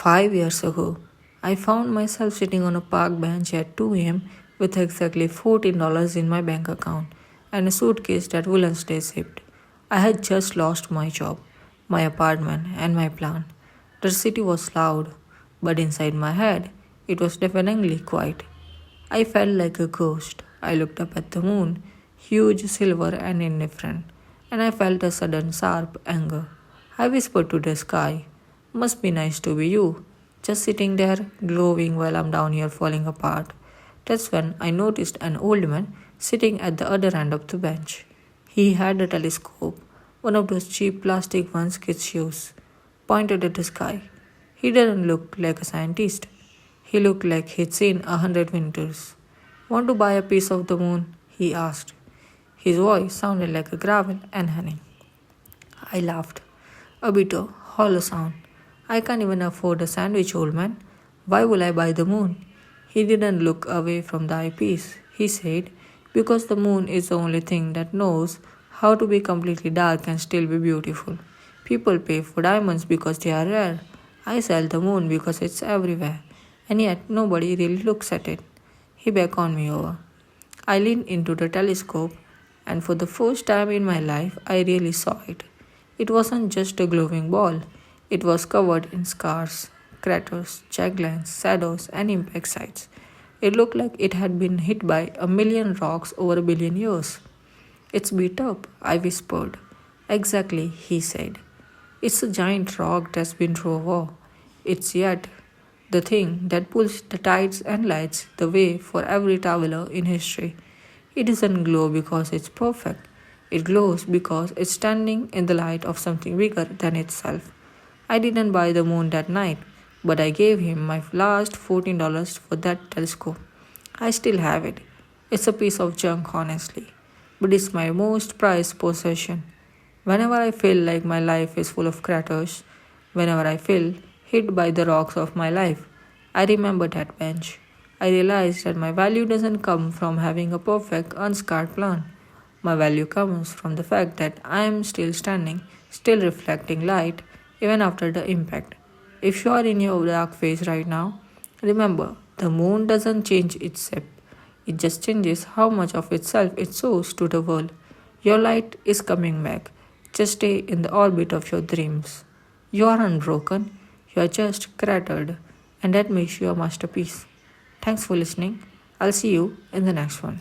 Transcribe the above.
5 years ago, I found myself sitting on a park bench at 2 a.m. with exactly $14 in my bank account and a suitcase that wouldn't stay zipped. I had just lost my job, my apartment, and my plan. The city was loud, but inside my head, it was deafeningly quiet. I felt like a ghost. I looked up at the moon, huge, silver, and indifferent, and I felt a sudden sharp anger. I whispered to the sky, "Must be nice to be you, just sitting there, glowing while I'm down here falling apart." That's when I noticed an old man sitting at the other end of the bench. He had a telescope, one of those cheap plastic ones kids use, pointed at the sky. He didn't look like a scientist. He looked like he'd seen 100 winters. "Want to buy a piece of the moon?" he asked. His voice sounded like a gravel and honey. I laughed. A bitter, hollow sound. "I can't even afford a sandwich, old man. Why will I buy the moon?" He didn't look away from the eyepiece. He said, "Because the moon is the only thing that knows how to be completely dark and still be beautiful. People pay for diamonds because they are rare. I sell the moon because it's everywhere, and yet nobody really looks at it." He beckoned me over. I leaned into the telescope, and for the first time in my life, I really saw it. It wasn't just a glowing ball, it was covered in scars, craters, jagged lines, shadows, and impact sites. It looked like it had been hit by a million rocks over a billion years. "It's beat up," I whispered. "Exactly," he said. "It's a giant rock that's been through a war. It's yet the thing that pulls the tides and lights the way for every traveler in history. It doesn't glow because it's perfect. It glows because it's standing in the light of something bigger than itself." I didn't buy the moon that night, but I gave him my last $14 for that telescope. I still have it. It's a piece of junk, honestly, but it's my most prized possession. Whenever I feel like my life is full of craters, whenever I feel hit by the rocks of my life, I remember that bench. I realize that my value doesn't come from having a perfect, unscarred plan. My value comes from the fact that I am still standing, still reflecting light, even after the impact. If you are in your dark phase right now, remember the moon doesn't change its shape, it just changes how much of itself it shows to the world. Your light is coming back. Just stay in the orbit of your dreams. You aren't broken, you are just cratered, and that makes you a masterpiece. Thanks for listening. I'll see you in the next one.